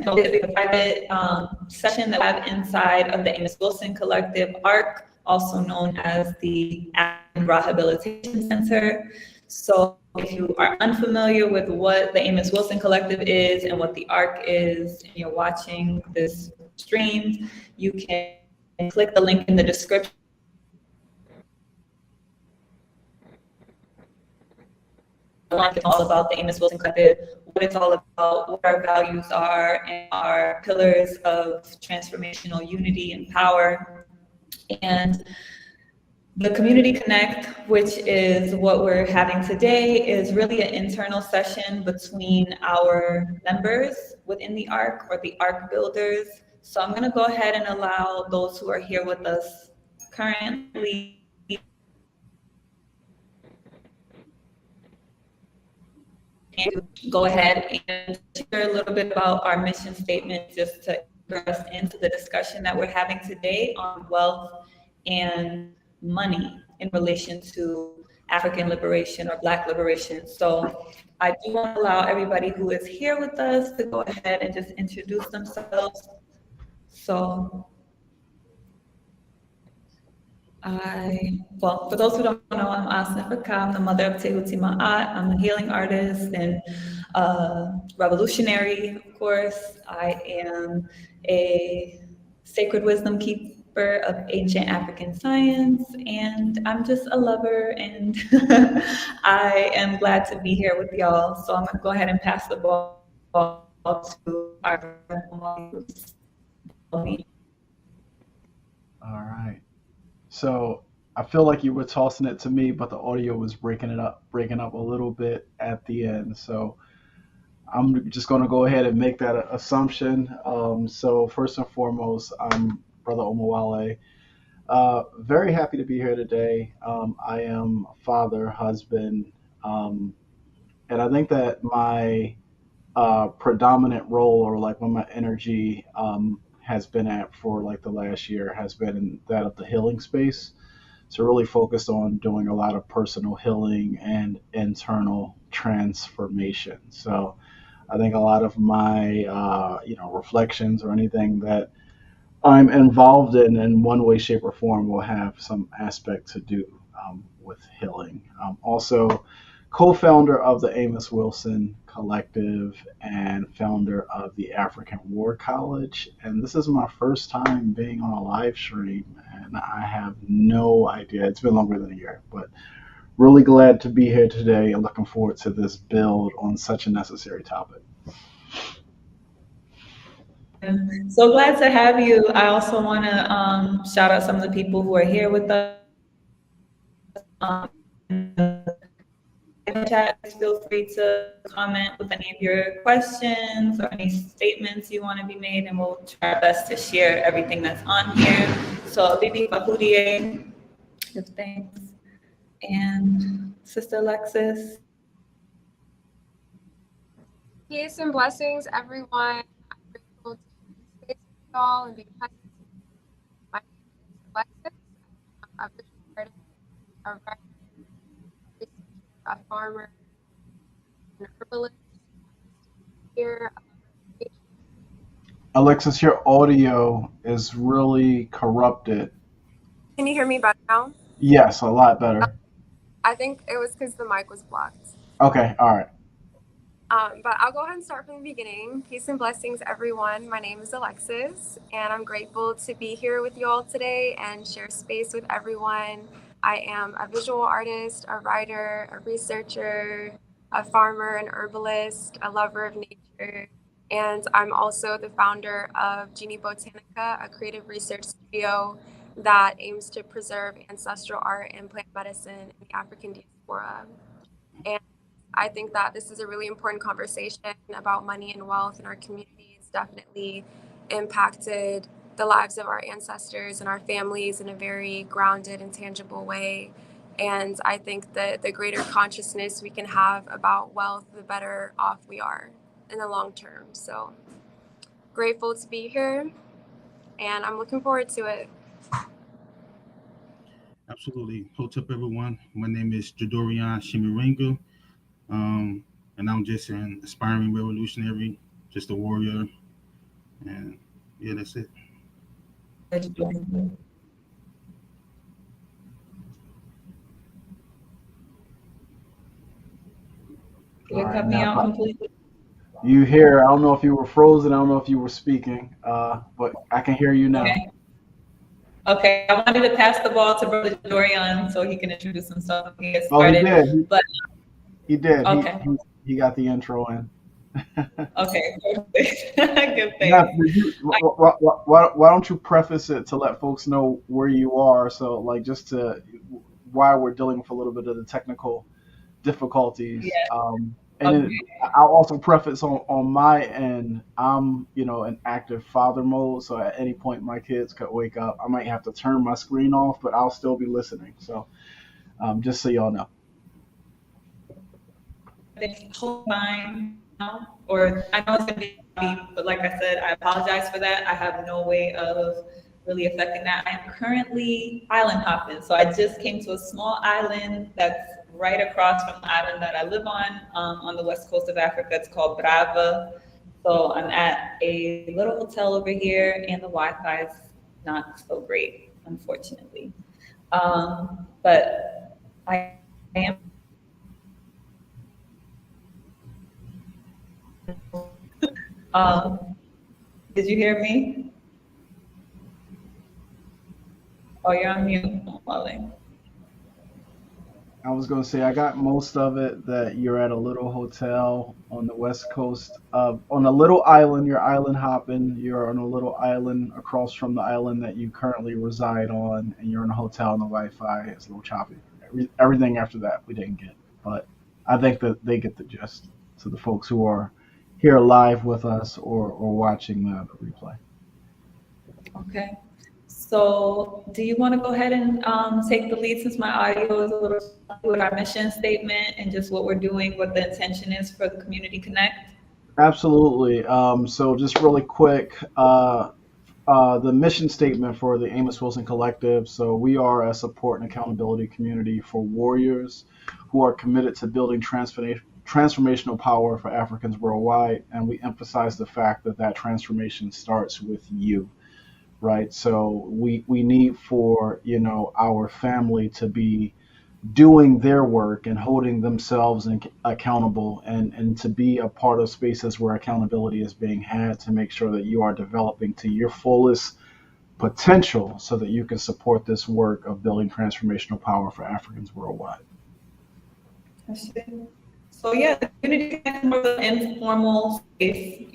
a private session that we have inside of the Amos Wilson Collective ARC, also known as the African Rehabilitation Center. So if you are unfamiliar with what the Amos Wilson Collective is and what the ARC is, and you're watching this stream, you can click the link in the description. It's all about the Amos Wilson Collective, what it's all about, what our values are, and our pillars of transformational unity and power. And the Community Connect, which is what we're having today, is really an internal session between our members within the ARC, or the ARC builders. So I'm going to go ahead and allow those who are here with us currently to go ahead and share a little bit about our mission statement, just to bring us into the discussion that we're having today on wealth and money in relation to African liberation or Black liberation. So I do want to allow everybody who is here with us to go ahead and just introduce themselves. So well, for those who don't know, I'm Afrikan. I'm the mother of Tehuti. I'm a healing artist and revolutionary, of course. I am a sacred wisdom keeper of ancient African science, and I'm just a lover, and I am glad to be here with y'all. So I'm gonna go ahead and pass the ball to our All right. So I feel like you were tossing it to me, but the audio was breaking up a little bit at the end. So I'm just going to go ahead and make that assumption. So first and foremost, I'm Brother Omawale. Very happy to be here today. I am a father, husband, and I think that my predominant role, or like when my energy has been at for like the last year, has been in that of the healing space. So really focused on doing a lot of personal healing and internal transformation. So I think a lot of my reflections or anything that I'm involved in one way, shape, or form will have some aspect to do with healing. Also, co-founder of the Amos Wilson Collective and founder of the African War College. And this is my first time being on a live stream, and I have no idea. It's been longer than a year, but really glad to be here today and looking forward to this build on such a necessary topic. So glad to have you. I also want to shout out some of the people who are here with us. In the chat, feel free to comment with any of your questions or any statements you want to be made, and we'll try our best to share everything that's on here. So Bibi Bahudie, give thanks. And Sister Alexis. Peace and blessings, everyone. I'm grateful to share space with y'all and be present. My name is Alexis. I'm a visual artist, a writer, a farmer, an herbalist. Here, Alexis, your audio is really corrupted. can you hear me better now? Yes, a lot better. I think it was because the mic was blocked. Okay, all right. But I'll go ahead and start from the beginning. Peace and blessings, everyone. My name is Alexis, and I'm grateful to be here with you all today and share space with everyone. I am a visual artist, a writer, a researcher, a farmer, an herbalist, a lover of nature, and I'm also the founder of Genie Botanica, a creative research studio that aims to preserve ancestral art and plant medicine in the African diaspora. And I think that this is a really important conversation about money and wealth in our community. It's definitely impacted the lives of our ancestors and our families in a very grounded and tangible way. And I think that the greater consciousness we can have about wealth, the better off we are in the long term. So grateful to be here, and I'm looking forward to it. Absolutely. Hold up, everyone. My name is Jadorian Shimiringa. And I'm just an aspiring revolutionary, just a warrior, And yeah, that's it. All You right, cut me out now completely. you hear. I don't know if you were frozen. I don't know if you were speaking, but I can hear you now. Okay. Okay. I wanted to pass the ball to Brother Dorian so he can introduce himself and get Oh, he started. did. But He did. okay. He got the intro in. Okay. Perfect. Good Neff, thing. did you, why don't you preface it to let folks know where you are? So, like, just to why we're dealing with a little bit of the technical difficulties. Yeah. And then Okay. I'll also preface on my end, I'm, in active father mode. So at any point my kids could wake up. I might have to turn my screen off, but I'll still be listening. So just so y'all know. Think hold mine now, or I know it's gonna be choppy, but like I said, I apologize for that. I have no way of really affecting that. I am currently island hopping, so I just came to a small island that's right across from the island that I live on the west coast of Africa. It's called Brava. So I'm at a little hotel over here, and the Wi-Fi is not so great, unfortunately. But I am. Um, did you hear me? Oh, you're on mute, Molly. I was going to say, I got most of it that you're at a little hotel on the west coast of, on a little island, you're island hopping, you're on a little island across from the island that you currently reside on, and you're in a hotel and the Wi-Fi is a little choppy. Everything after that we didn't get, but I think that they get the gist to the folks who are here live with us or watching the replay. Okay. So do you want to go ahead and take the lead since my audio is a little with our mission statement and just what we're doing, what the intention is for the Community Connect? Absolutely. So just really quick, the mission statement for the Amos Wilson Collective. So we are a support and accountability community for warriors who are committed to building transformational power for Africans worldwide. And we emphasize the fact that that transformation starts with you, right? So we need for, our family to be doing their work and holding themselves accountable and to be a part of spaces where accountability is being had to make sure that you are developing to your fullest potential so that you can support this work of building transformational power for Africans worldwide. So yeah, the Community Connect is more of an informal space,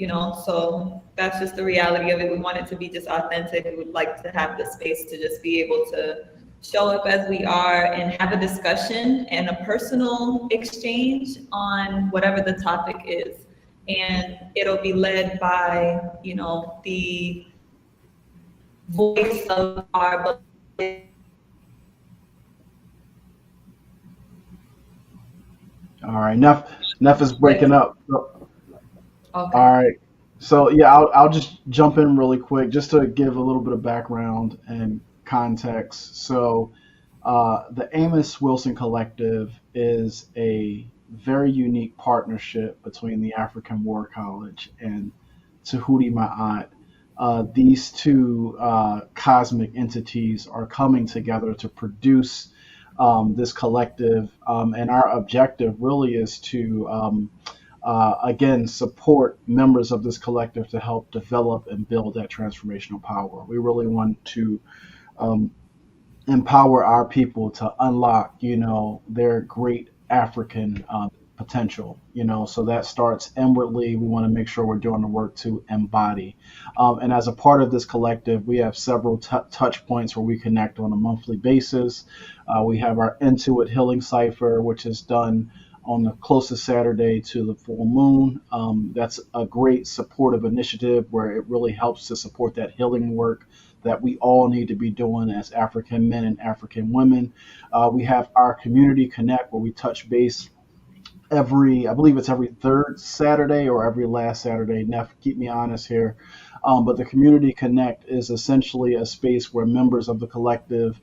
so that's just the reality of it. We want it to be just authentic. We would like to have the space to just be able to show up as we are and have a discussion and a personal exchange on whatever the topic is. And it'll be led by, the voice of our. All right, Neff is breaking up. Okay. All right. So yeah, I'll just jump in really quick just to give a little bit of background and context. So the Amos Wilson Collective is a very unique partnership between the African War College and Tehuti Ma'at. These two cosmic entities are coming together to produce this collective, and our objective really is to again, support members of this collective to help develop and build that transformational power. We really want to empower our people to unlock, their great African potential, so that starts inwardly. We want to make sure we're doing the work to embody. And as a part of this collective, we have several touch points where we connect on a monthly basis. We have our Intuit Healing Cipher, which is done on the closest Saturday to the full moon. That's a great supportive initiative where it really helps to support that healing work that we all need to be doing as African men and African women. We have our Community Connect where we touch base I believe it's every third Saturday or every last Saturday. Neff, keep me honest here. But the Community Connect is essentially a space where members of the collective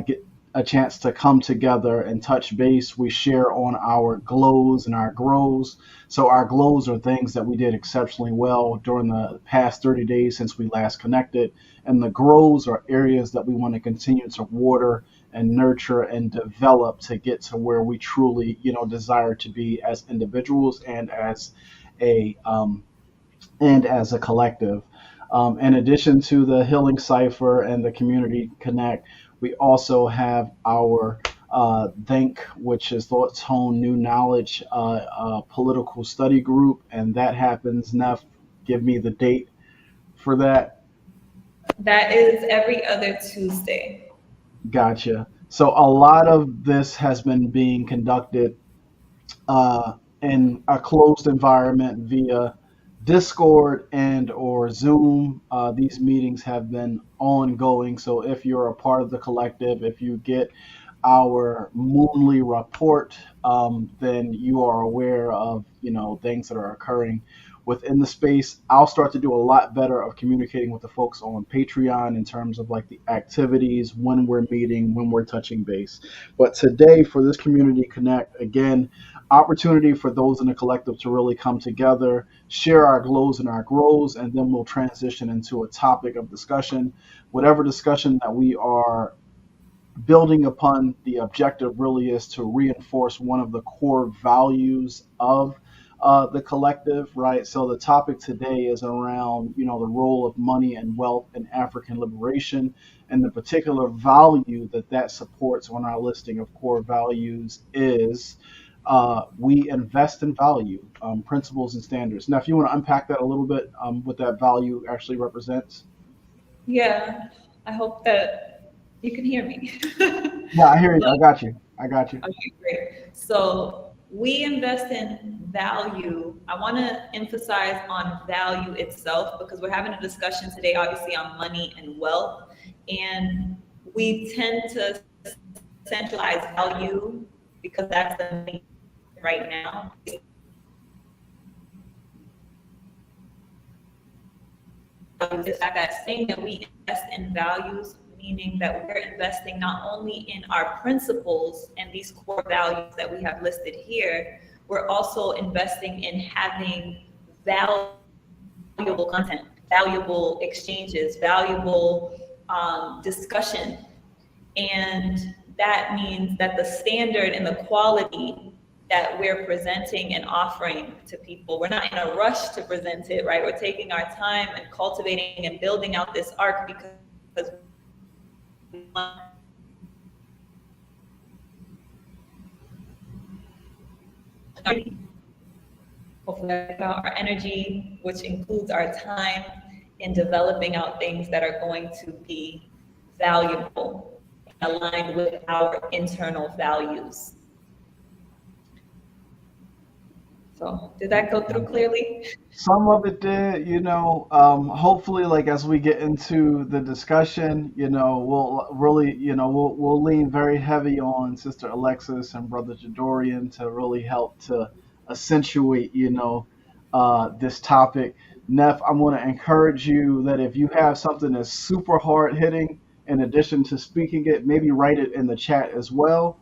get a chance to come together and touch base. We share on our glows and our grows. So our glows are things that we did exceptionally well during the past 30 days since we last connected. And the grows are areas that we want to continue to water and nurture and develop to get to where we truly, desire to be as individuals a um, and as a collective. In addition to the Healing Cipher and the Community Connect, we also have our Think, which is Thoughts Hone New Knowledge political study group, and that happens. Neff, give me the date for that. That is every other Tuesday. Gotcha. So a lot of this has been being conducted uh, in a closed environment via Discord and or Zoom. These meetings have been ongoing. So if you're a part of the collective, if you get our monthly report, then you are aware of things that are occurring within the space. I'll start to do a lot better of communicating with the folks on Patreon in terms of like the activities, when we're meeting, when we're touching base. But today for this Community Connect, again, opportunity for those in the collective to really come together, share our glows and our grows, and then we'll transition into a topic of discussion. Whatever discussion that we are building upon, the objective really is to reinforce one of the core values of the collective, right? So the topic today is around, the role of money and wealth in African liberation, and the particular value that supports on our listing of core values is we invest in value, principles and standards. Now, if you want to unpack that a little bit, what that value actually represents. Yeah, I hope that you can hear me. Yeah, I hear you. I got you. Okay, great. So we invest in value. I want to emphasize on value itself because we're having a discussion today, obviously, on money and wealth. And we tend to centralize value because that's the main right now. The fact that saying that we invest in values, meaning that we're investing not only in our principles and these core values that we have listed here, we're also investing in having valuable content, valuable exchanges, valuable discussion. And that means that the standard and the quality that we're presenting and offering to people, we're not in a rush to present it, right? We're taking our time and cultivating and building out this arc because we want hopefully about our energy, which includes our time in developing out things that are going to be valuable and aligned with our internal values. So did that go through clearly? Some of it did, hopefully like as we get into the discussion, we'll really, we'll lean very heavy on Sister Alexis and Brother Jadorian to really help to accentuate, this topic. Neff, I'm going to encourage you that if you have something that's super hard hitting, in addition to speaking it, maybe write it in the chat as well,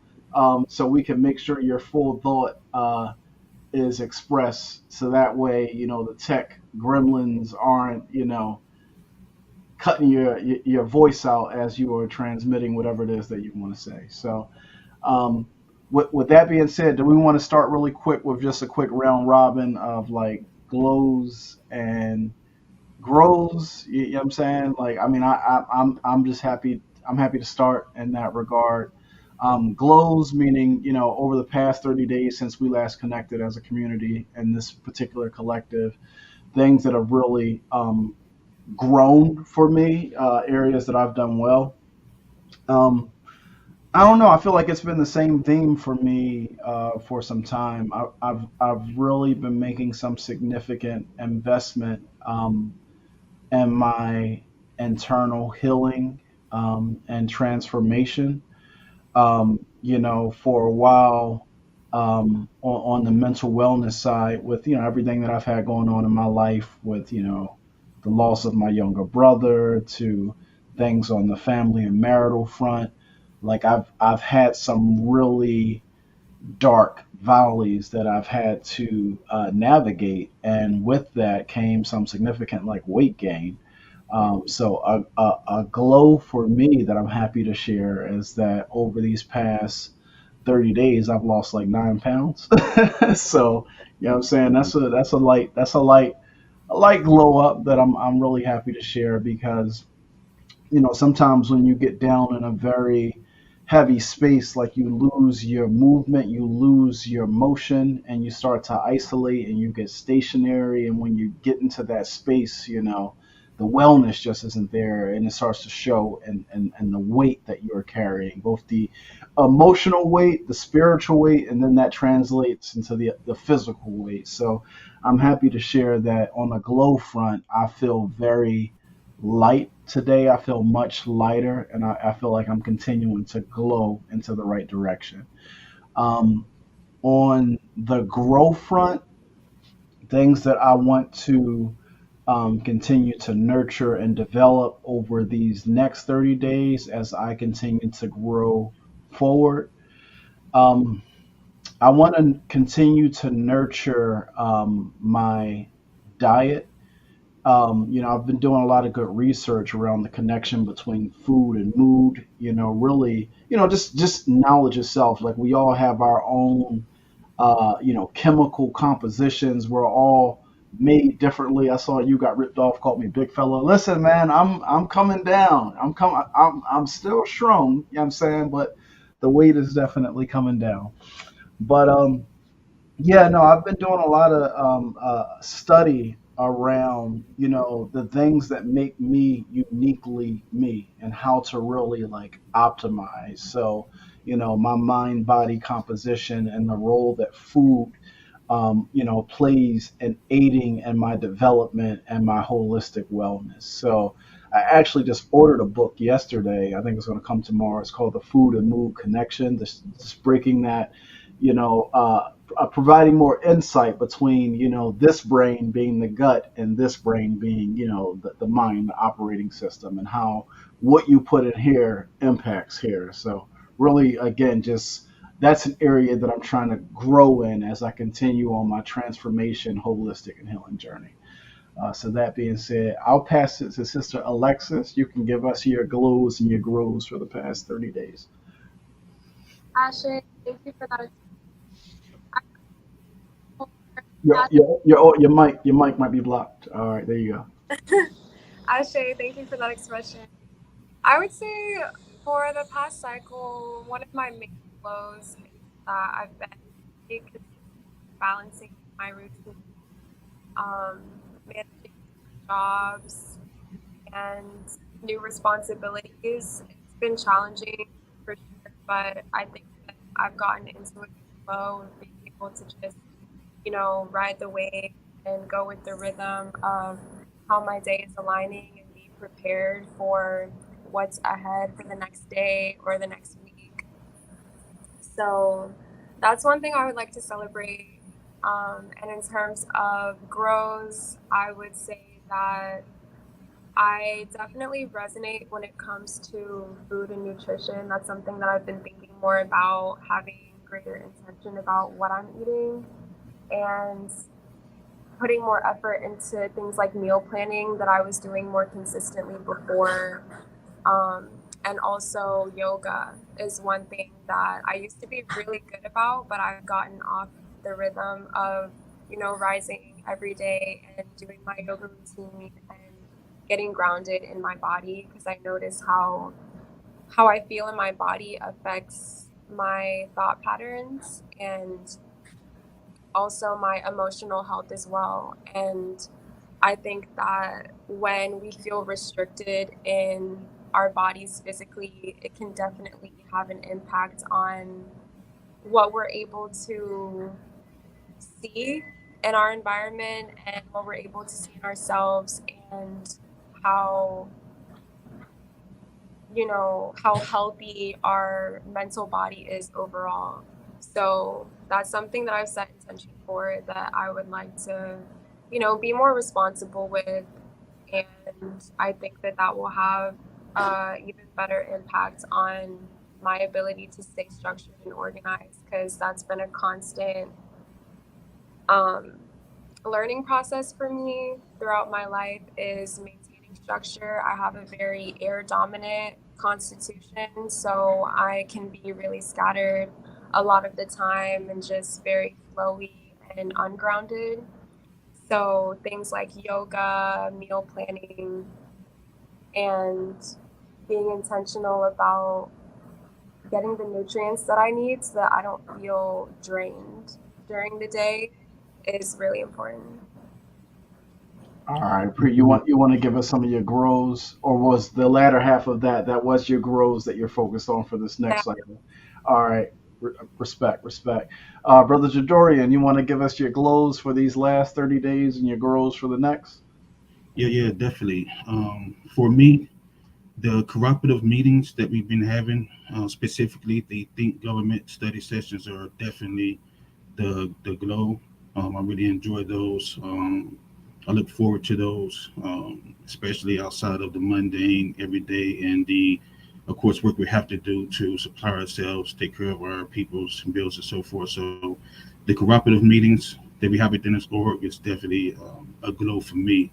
so we can make sure your full thought is expressed, so that way the tech gremlins aren't cutting your voice out as you are transmitting whatever it is that you want to say. So with that being said, do we want to start really quick with just a quick round robin of like glows and grows? You know what I'm saying? Like, I mean, I'm just happy. I'm happy to start in that regard. Glows meaning, over the past 30 days since we last connected as a community in this particular collective, things that have really grown for me, areas that I've done well. I don't know. I feel like it's been the same theme for me for some time. I've really been making some significant investment in my internal healing and transformation. For a while, on the mental wellness side, with everything that I've had going on in my life, with the loss of my younger brother, to things on the family and marital front. Like I've had some really dark valleys that I've had to navigate, and with that came some significant like weight gain. So a glow for me that I'm happy to share is that over these past 30 days I've lost like 9 pounds. So you know what I'm saying, that's a light glow up that I'm really happy to share, because sometimes when you get down in a very heavy space, like you lose your movement, you lose your motion, and you start to isolate and you get stationary. And when you get into that space, the wellness just isn't there, and it starts to show, and the weight that you're carrying, both the emotional weight, the spiritual weight, and then that translates into the physical weight. So I'm happy to share that on a glow front, I feel very light today. I feel much lighter, and I feel like I'm continuing to glow into the right direction. Um, on the grow front, things that I want to continue to nurture and develop over these next 30 days as I continue to grow forward. Um, I want to continue to nurture my diet. I've been doing a lot of good research around the connection between food and mood. Really, just knowledge itself. Like we all have our own, chemical compositions. We're all made differently. I saw you got ripped off, called me big fella. Listen, man, I'm coming down. I'm still strong. You know what I'm saying? But the weight is definitely coming down. But yeah, no, I've been doing a lot of study around, the things that make me uniquely me, and how to really like optimize. So, my mind body composition and the role that food, plays in aiding in my development and my holistic wellness. So, I actually just ordered a book yesterday. I think it's going to come tomorrow. It's called The Food and Mood Connection. Just breaking that, providing more insight between this brain being the gut and this brain being the mind, the operating system, and how what you put in here impacts here. So really, again, just that's an area that I'm trying to grow in as I continue on my transformation, holistic, and healing journey. So that being said, I'll pass it to Sister Alexis. You can give us your glows and your grows for the past 30 days. Ashley, thank you for that. Your mic might be blocked. All right, there you go. Ashley, thank you for that expression. I would say for the past cycle, one of my main flows is that I've been pretty consistent balancing my routine, um, managing jobs and new responsibilities. It's been challenging for sure, but I think that I've gotten into a flow of being able to just, ride the wave and go with the rhythm of how my day is aligning, and be prepared for what's ahead for the next day or the next week. So that's one thing I would like to celebrate. And in terms of grows, I would say that I definitely resonate when it comes to food and nutrition. That's something that I've been thinking more about, having greater intention about what I'm eating, and putting more effort into things like meal planning that I was doing more consistently before. And also yoga is one thing that I used to be really good about, but I've gotten off the rhythm of, rising every day and doing my yoga routine and getting grounded in my body, because I notice how I feel in my body affects my thought patterns and also my emotional health as well. And I think that when we feel restricted in our bodies physically, it can definitely have an impact on what we're able to see in our environment and what we're able to see in ourselves, and how how healthy our mental body is overall. So that's something that I've set intention for, that I would like to be more responsible with, and I think that that will have even better impact on my ability to stay structured and organized, because that's been a constant learning process for me throughout my life, is maintaining structure. I have a very air dominant constitution, so I can be really scattered a lot of the time and just very flowy and ungrounded. So things like yoga, meal planning, and being intentional about getting the nutrients that I need so that I don't feel drained during the day is really important. All right, Pre, you want to give us some of your grows, or was the latter half of that was your grows that you're focused on for this next cycle? All right, respect. Brother Jadorian, you want to give us your glows for these last 30 days and your grows for the next? Yeah, definitely. For me, the cooperative meetings that we've been having, specifically the Think Government study sessions, are definitely the glow. I really enjoy those. I look forward to those, especially outside of the mundane everyday and the, of course, work we have to do to supply ourselves, take care of our people's bills and so forth. So the cooperative meetings that we have within this org is definitely a glow for me.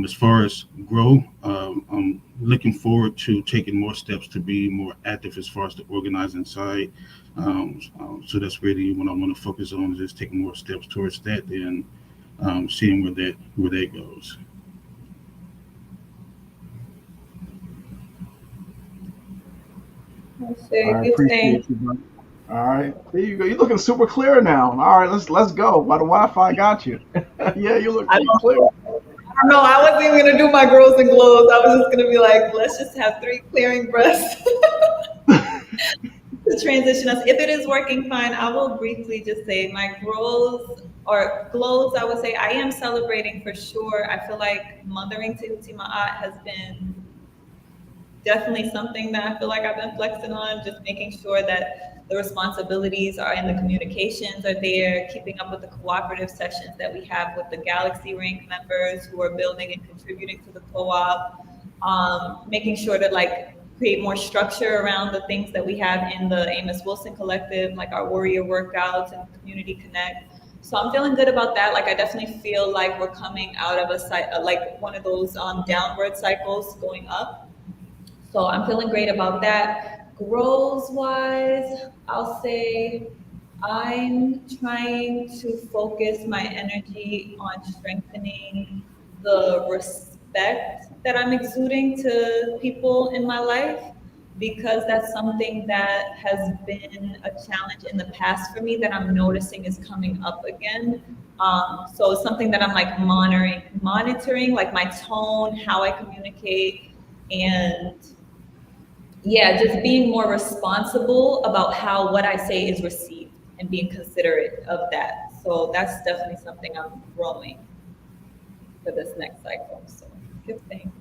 As far as grow, I'm looking forward to taking more steps to be more active as far as the organizing side. So that's really what I want to focus on, is just taking more steps towards that and seeing where that goes. I appreciate you, brother. All right, there you go. You're looking super clear now. All right, let's go. Why the Wi-Fi got you? Yeah, you look clear. I don't know. I wasn't even gonna do my grows and glows. I was just gonna be like, let's just have 3 clearing breaths to transition us. If it is working fine, I will briefly just say my grows or glows. I would say I am celebrating for sure. I feel like mothering Tehuti Ma'at has been definitely something that I feel like I've been flexing on, just making sure that the responsibilities are in the communications are there, keeping up with the cooperative sessions that we have with the Galaxy Rank members who are building and contributing to the co-op, making sure to like create more structure around the things that we have in the Amos Wilson Collective, like our warrior workouts and community connect. So I'm feeling good about that. Like I definitely feel like we're coming out of like one of those downward cycles going up. So I'm feeling great about that. Growth wise, I'll say I'm trying to focus my energy on strengthening the respect that I'm exuding to people in my life, because that's something that has been a challenge in the past for me that I'm noticing is coming up again. So it's something that I'm like monitoring like my tone, how I communicate, and yeah, just being more responsible about how what I say is received and being considerate of that. So that's definitely something I'm growing for this next cycle. So good thing.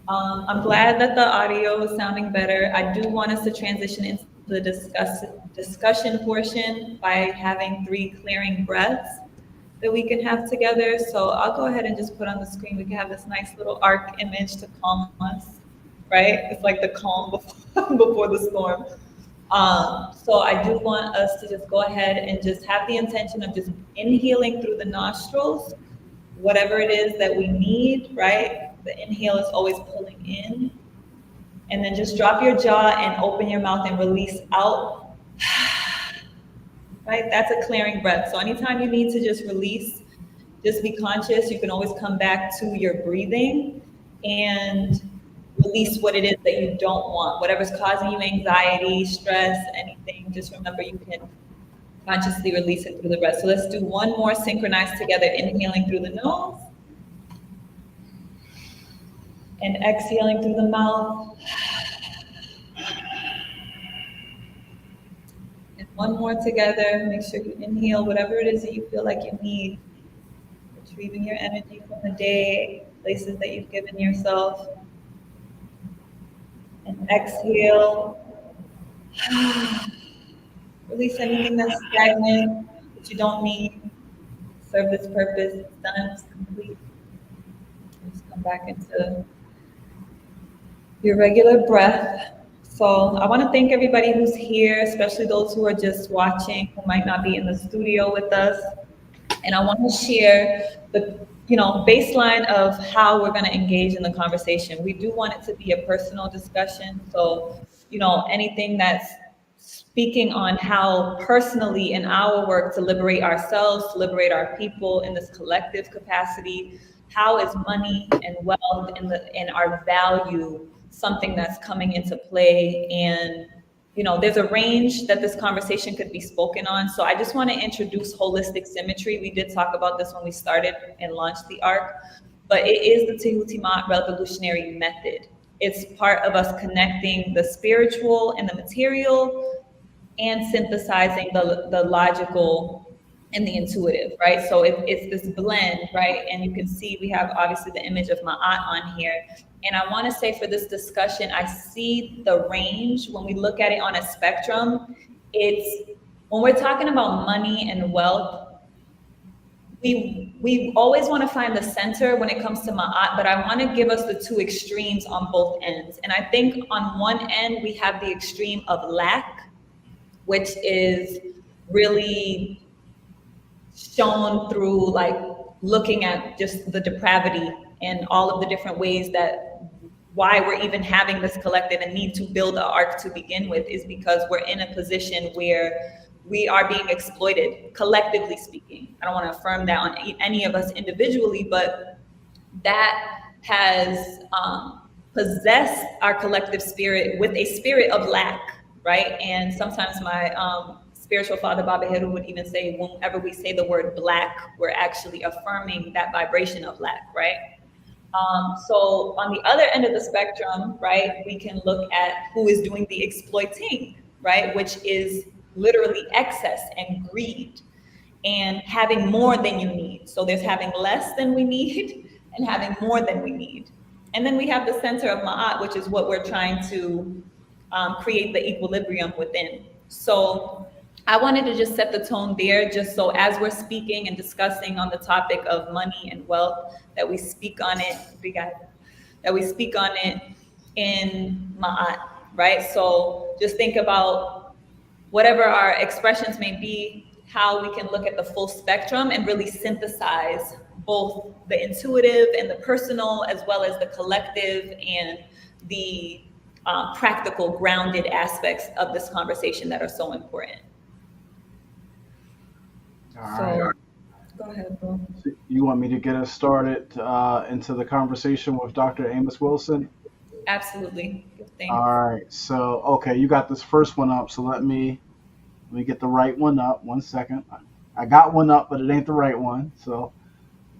I'm glad that the audio is sounding better. I do want us to transition into the discussion portion by having 3 clearing breaths that we can have together. So I'll go ahead and just put on the screen. We can have this nice little arc image to calm us. Right? It's like the calm before the storm. So I do want us to just go ahead and just have the intention of just inhaling through the nostrils, whatever it is that we need, right? The inhale is always pulling in. And then just drop your jaw and open your mouth and release out. Right? That's a clearing breath. So anytime you need to just release, just be conscious. You can always come back to your breathing and release what it is that you don't want. Whatever's causing you anxiety, stress, anything, just remember you can consciously release it through the breath. So let's do one more synchronized together, inhaling through the nose and exhaling through the mouth. And one more together. Make sure you inhale whatever it is that you feel like you need. Retrieving your energy from the day, places that you've given yourself. And exhale. Release anything that's stagnant, that you don't need. Serve this purpose. It's done. It's complete. Just come back into your regular breath. So I want to thank everybody who's here, especially those who are just watching, who might not be in the studio with us. And I want to share the baseline of how we're going to engage in the conversation. We do want it to be a personal discussion. So, anything that's speaking on how personally in our work to liberate ourselves, to liberate our people in this collective capacity, how is money and wealth and our value something that's coming into play? And there's a range that this conversation could be spoken on. So I just want to introduce holistic symmetry. We did talk about this when we started and launched the ARC, but it is the Tehuti revolutionary method. It's part of us connecting the spiritual and the material and synthesizing the logical and the intuitive, right? So it's this blend, right? And you can see we have obviously the image of Ma'at on here. And I want to say for this discussion, I see the range when we look at it on a spectrum. It's when we're talking about money and wealth, we always want to find the center when it comes to Ma'at, but I want to give us the two extremes on both ends. And I think on one end, we have the extreme of lack, which is really shown through like looking at just the depravity and all of the different ways that why we're even having this collective and need to build an arc to begin with is because we're in a position where we are being exploited, collectively speaking. I don't want to affirm that on any of us individually, but that has possessed our collective spirit with a spirit of lack, right? And sometimes my spiritual father, Baba Heru, would even say, whenever we say the word Black, we're actually affirming that vibration of lack, right? So on the other end of the spectrum, right, we can look at who is doing the exploiting, right, which is literally excess and greed and having more than you need. So there's having less than we need and having more than we need. And then we have the center of Ma'at, which is what we're trying to create the equilibrium within. So I wanted to just set the tone there, just so as we're speaking and discussing on the topic of money and wealth, that we speak on it, in Ma'at, right? So just think about whatever our expressions may be, how we can look at the full spectrum and really synthesize both the intuitive and the personal, as well as the collective and the practical, grounded aspects of this conversation that are so important. All So, right. go ahead, bro. So you want me to get us started into the conversation with Dr. Amos Wilson? Absolutely. Thanks. All right. So, okay, you got this first one up. So let me get the right one up. 1 second. I got one up, but it ain't the right one. So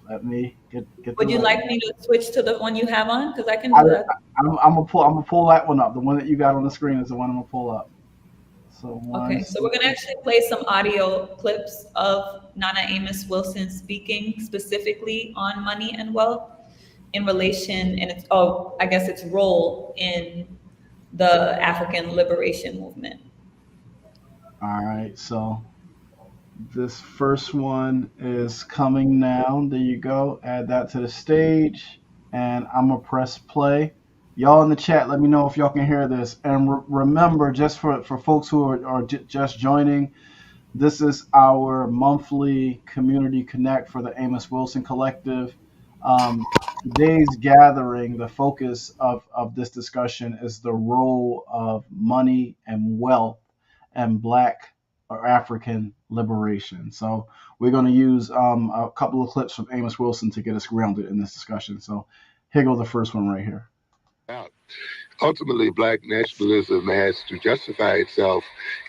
let me get. Would you like me to switch to the one you have on? Because I can do that. I'm gonna pull that one up. The one that you got on the screen is the one I'm gonna pull up. So Okay, so we're gonna actually play some audio clips of Nana Amos Wilson speaking specifically on money and wealth in relation, and its role in the African liberation movement. All right, so this first one is coming now. There you go. Add that to the stage, and I'm gonna press play. Y'all in the chat, let me know if y'all can hear this. And remember, just for folks who are just joining, this is our monthly community connect for the Amos Wilson Collective. Today's gathering, the focus of this discussion is the role of money and wealth and Black or African liberation. So we're going to use a couple of clips from Amos Wilson to get us grounded in this discussion. So here goes the first one right here. Ultimately, Black nationalism has to justify itself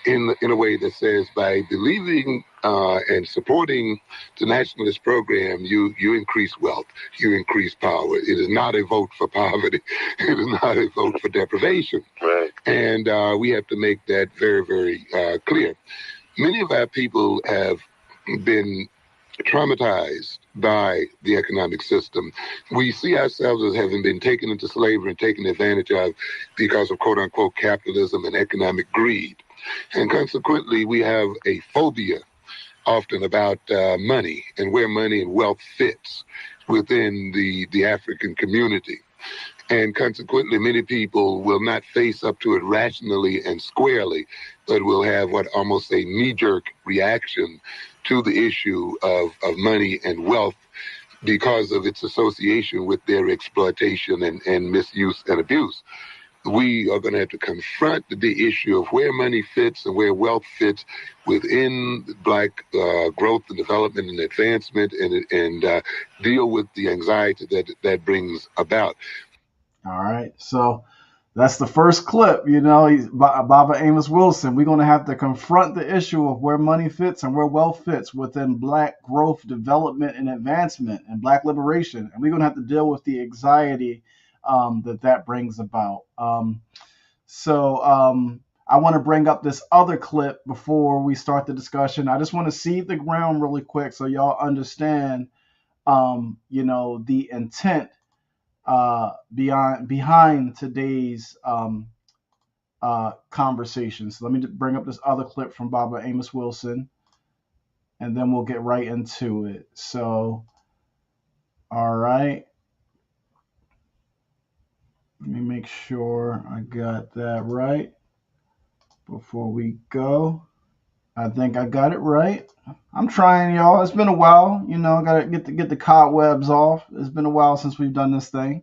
in a way that says by believing and supporting the nationalist program, you increase wealth, you increase power. It is not a vote for poverty. It is not a vote for deprivation. Right. And we have to make that very, very clear. Many of our people have been traumatized by the economic system. We see ourselves as having been taken into slavery and taken advantage of because of quote unquote capitalism and economic greed. And consequently, we have a phobia often about money and where money and wealth fits within the African community. And consequently, many people will not face up to it rationally and squarely, but will have what almost a knee-jerk reaction to the issue of money and wealth because of its association with their exploitation and misuse and abuse. We are going to have to confront the issue of where money fits and where wealth fits within Black growth and development and advancement, and deal with the anxiety that brings about. All right, so that's the first clip. You know, Baba Amos Wilson. We're going to have to confront the issue of where money fits and where wealth fits within Black growth, development, and advancement, and Black liberation. And we're going to have to deal with the anxiety that brings about. I want to bring up this other clip before we start the discussion. I just want to seed the ground really quick so y'all understand, the intent behind today's conversation. So let me bring up this other clip from Baba Amos Wilson, and then we'll get right into it. So, all right. Let me make sure I got that right before we go. I think I got it right. I'm trying, y'all. It's been a while. Gotta get the cobwebs off. It's been a while since we've done this thing.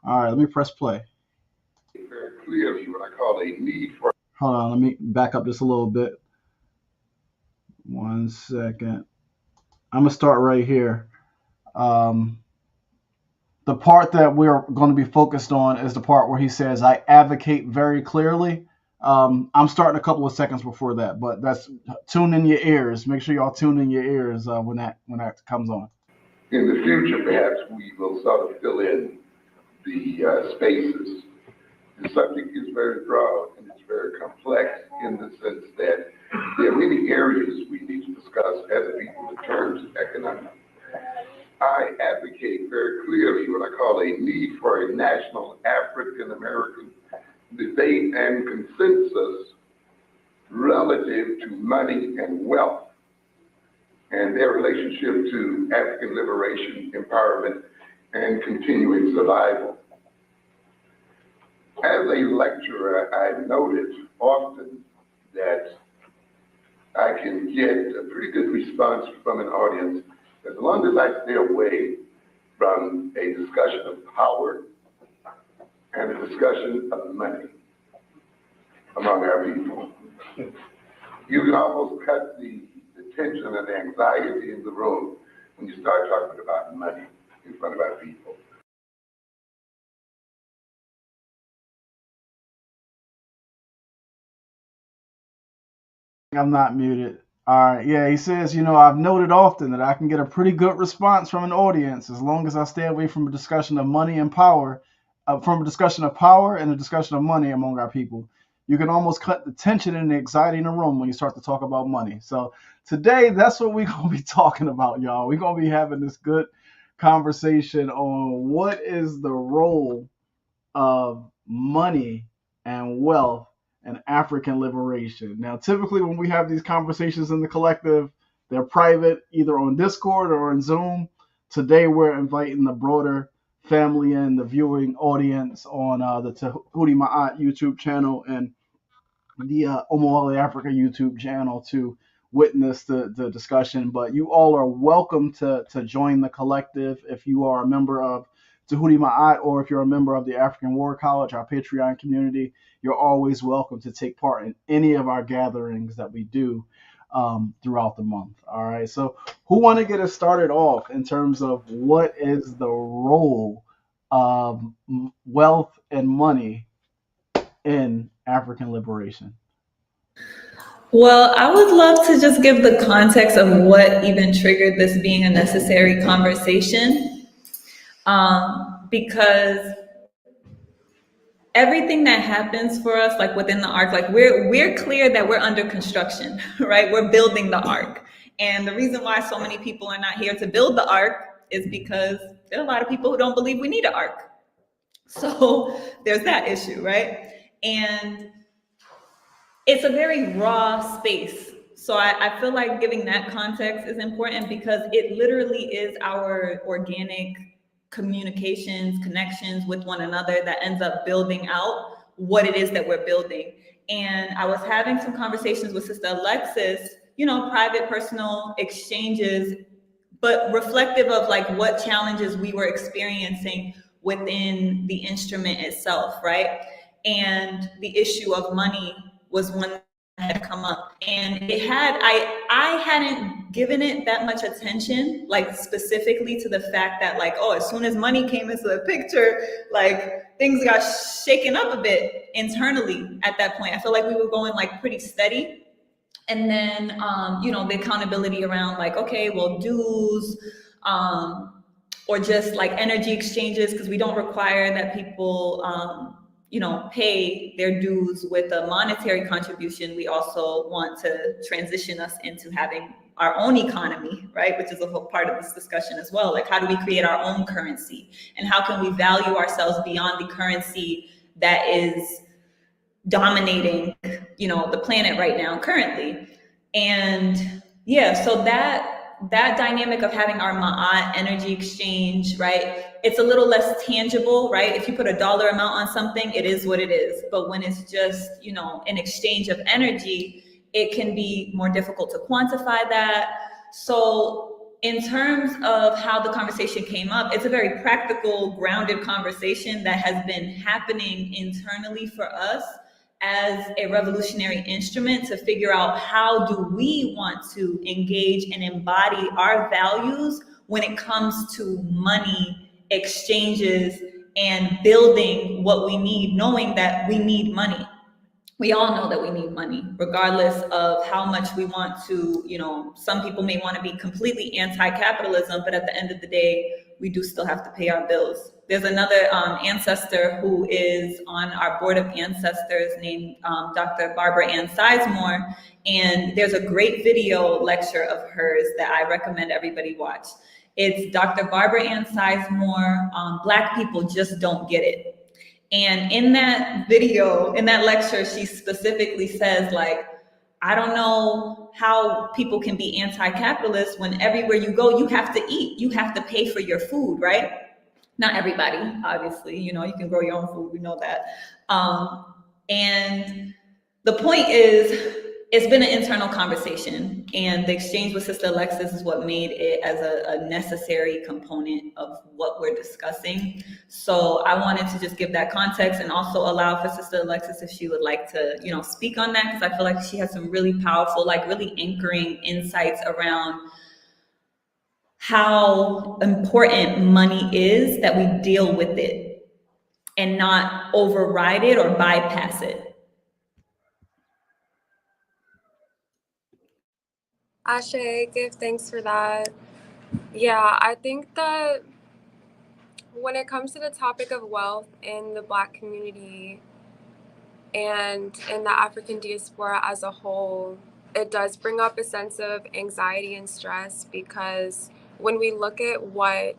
All right, let me press play. Very clearly what I call a need for. Hold on, let me back up just a little bit. 1 second. I'm gonna start right here. The part that we're going to be focused on is the part where he says, "I advocate very clearly." I'm starting a couple of seconds before that, but that's tune in your ears. Make sure y'all tune in your ears when that comes on. In the future, perhaps we will sort of fill in the spaces. The subject is very broad and it's very complex in the sense that there are many areas we need to discuss as a people in terms of economic. I advocate very clearly what I call a need for a national African American debate and consensus relative to money and wealth and their relationship to African liberation, empowerment, and continuing survival. As a lecturer, I've noted often that I can get a pretty good response from an audience as long as I stay away from a discussion of power and a discussion of money among our people. You can almost cut the tension and the anxiety in the room when you start talking about money in front of our people. I'm not muted. All right. Yeah, he says, I've noted often that I can get a pretty good response from an audience as long as I stay away from a discussion of money and power, from a discussion of power and a discussion of money among our people. You can almost cut the tension and the anxiety in the room when you start to talk about money. So today, that's what we're going to be talking about, y'all. We're going to be having this good conversation on what is the role of money and wealth and African liberation. Now, typically when we have these conversations in the collective, they're private, either on Discord or on Zoom. Today, we're inviting the broader family and the viewing audience on the Tehuti Ma'at YouTube channel and the Omawale Africa YouTube channel to witness the discussion. But you all are welcome to join the collective if you are a member of Tehuti Ma'at, or if you're a member of the African War College, our Patreon community. You're always welcome to take part in any of our gatherings that we do throughout the month. All right. So who want to get us started off in terms of what is the role of wealth and money in African liberation? Well, I would love to just give the context of what even triggered this being a necessary conversation. Because everything that happens for us, like within the arc, like we're clear that we're under construction, right? We're building the arc. And the reason why so many people are not here to build the arc is because there are a lot of people who don't believe we need an arc. So there's that issue, right? And it's a very raw space. So I feel like giving that context is important because it literally is our organic communications, connections with one another that ends up building out what it is that we're building. And I was having some conversations with Sister Alexis, you know, private, personal exchanges, but reflective of like what challenges we were experiencing within the instrument itself, right? And the issue of money was one that had come up, and it had, I hadn't given it that much attention, like specifically to the fact that like, oh, as soon as money came into the picture, like things got shaken up a bit internally at that point. I feel like we were going like pretty steady. And then, you know, the accountability around like, okay, well, dues, or just like energy exchanges, because we don't require that people, you know, pay their dues with a monetary contribution. We also want to transition us into having our own economy, right? Which is a whole part of this discussion as well. Like, how do we create our own currency? And how can we value ourselves beyond the currency that is dominating, you know, the planet right now currently? And yeah, so that dynamic of having our ma'at energy exchange, right? It's a little less tangible, right? If you put a dollar amount on something, it is what it is. But when it's just, you know, an exchange of energy, it can be more difficult to quantify that. So in terms of how the conversation came up, it's a very practical, grounded conversation that has been happening internally for us as a revolutionary instrument to figure out how do we want to engage and embody our values when it comes to money exchanges and building what we need, knowing that we need money. We all know that we need money, regardless of how much we want to, you know, some people may want to be completely anti-capitalism, but at the end of the day, we do still have to pay our bills. There's another ancestor who is on our board of ancestors named Dr. Barbara Ann Sizemore, and there's a great video lecture of hers that I recommend everybody watch. It's Dr. Barbara Ann Sizemore, Black People Just Don't Get It. And in that video, in that lecture, she specifically says, like, I don't know how people can be anti-capitalist when everywhere you go, you have to eat, you have to pay for your food, right? Not everybody, obviously, you know, you can grow your own food, we know that. And the point is, it's been an internal conversation, and the exchange with Sister Alexis is what made it as a necessary component of what we're discussing. So I wanted to just give that context and also allow for Sister Alexis if she would like to, you know, speak on that, because I feel like she has some really powerful, like really anchoring insights around how important money is, that we deal with it and not override it or bypass it. Ashe, give thanks for that. Yeah, I think that when it comes to the topic of wealth in the Black community and in the African diaspora as a whole, it does bring up a sense of anxiety and stress, because when we look at what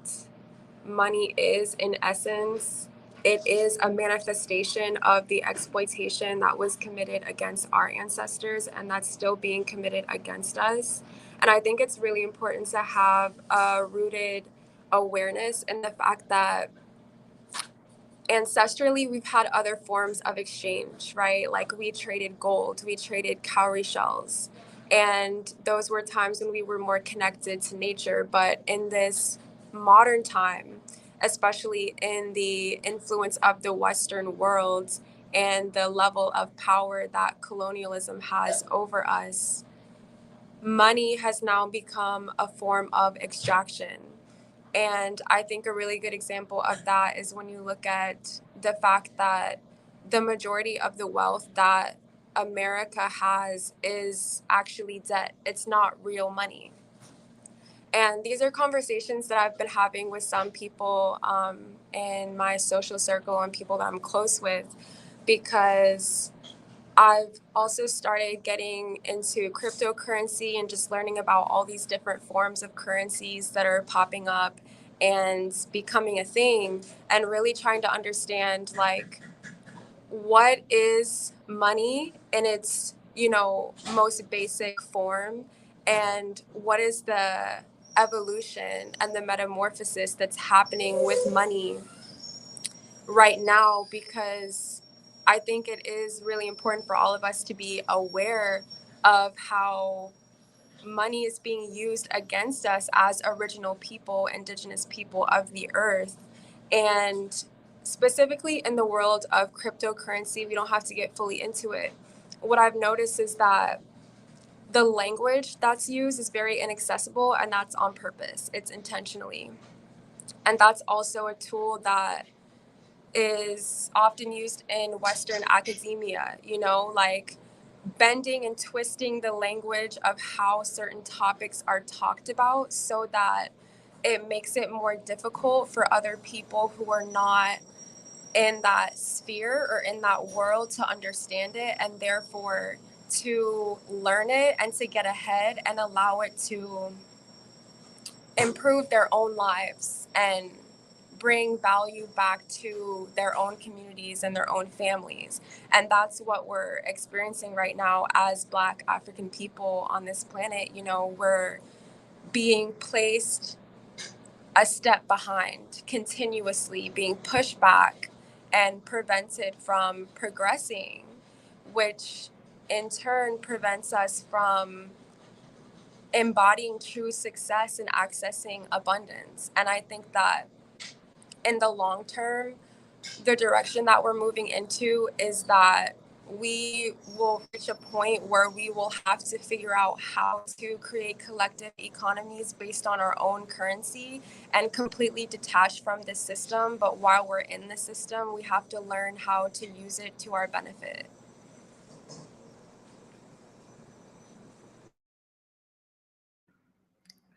money is in essence, it is a manifestation of the exploitation that was committed against our ancestors, and that's still being committed against us. And I think it's really important to have a rooted awareness in the fact that ancestrally we've had other forms of exchange, right? Like we traded gold, we traded cowrie shells, and those were times when we were more connected to nature. But in this modern time, especially in the influence of the Western world and the level of power that colonialism has over us, money has now become a form of extraction. And I think a really good example of that is when you look at the fact that the majority of the wealth that America has is actually debt. It's not real money. And these are conversations that I've been having with some people in my social circle and people that I'm close with, because I've also started getting into cryptocurrency and just learning about all these different forms of currencies that are popping up and becoming a thing, and really trying to understand, like, what is money in its, you know, most basic form, and what is the evolution and the metamorphosis that's happening with money right now, because I think it is really important for all of us to be aware of how money is being used against us as original people, indigenous people of the earth. And specifically in the world of cryptocurrency, we don't have to get fully into it. What I've noticed is that the language that's used is very inaccessible, and that's on purpose. It's intentionally. And that's also a tool that is often used in Western academia, you know, like bending and twisting the language of how certain topics are talked about so that it makes it more difficult for other people who are not in that sphere or in that world to understand it, and therefore to learn it and to get ahead and allow it to improve their own lives and bring value back to their own communities and their own families. And that's what we're experiencing right now as Black African people on this planet. You know, we're being placed a step behind, continuously being pushed back and prevented from progressing, which in turn prevents us from embodying true success and accessing abundance. And I think that in the long term, the direction that we're moving into is that we will reach a point where we will have to figure out how to create collective economies based on our own currency and completely detached from the system. But while we're in the system, we have to learn how to use it to our benefit.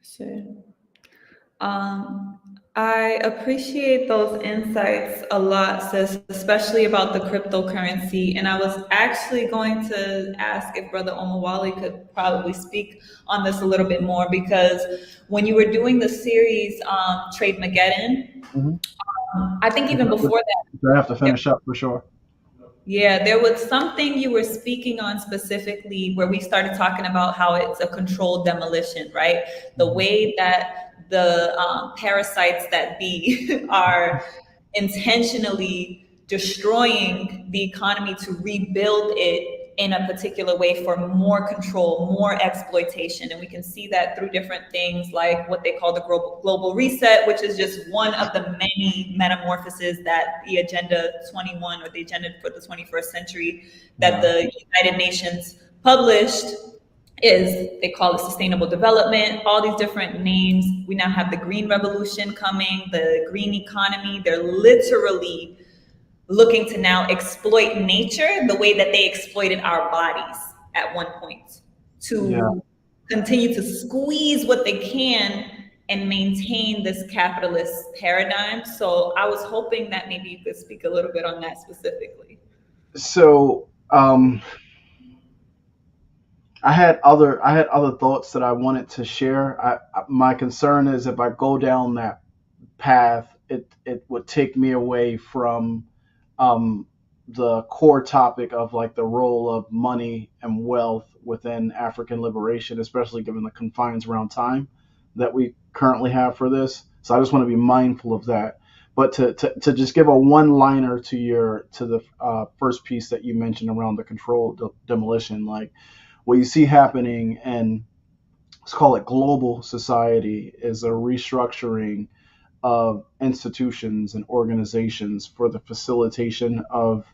Sure. I appreciate those insights a lot, sis, especially about the cryptocurrency. And I was actually going to ask if Brother Omawali could probably speak on this a little bit more, because when you were doing the series Trade Mageddon, I think even before that, I have to finish up for sure. yeah, there was something you were speaking on specifically where we started talking about how it's a controlled demolition, right? The way that the parasites that be are intentionally destroying the economy to rebuild it in a particular way for more control, more exploitation. And we can see that through different things like what they call the global reset, which is just one of the many metamorphoses that the Agenda 21, or the Agenda for the 21st Century, that the United Nations published, is they call it sustainable development, all these different names. We now have the green revolution coming, the green economy. They're literally looking to now exploit nature the way that they exploited our bodies at one point, to continue to squeeze what they can and maintain this capitalist paradigm. So I was hoping that maybe you could speak a little bit on that specifically. So I had other thoughts that I wanted to share. My concern is if I go down that path, it would take me away from the core topic of like the role of money and wealth within African liberation, especially given the confines around time that we currently have for this. So I just want to be mindful of that. But to just give a one-liner to the first piece that you mentioned around the controlled demolition, like what you see happening in, let's call it global society, is a restructuring of institutions and organizations for the facilitation of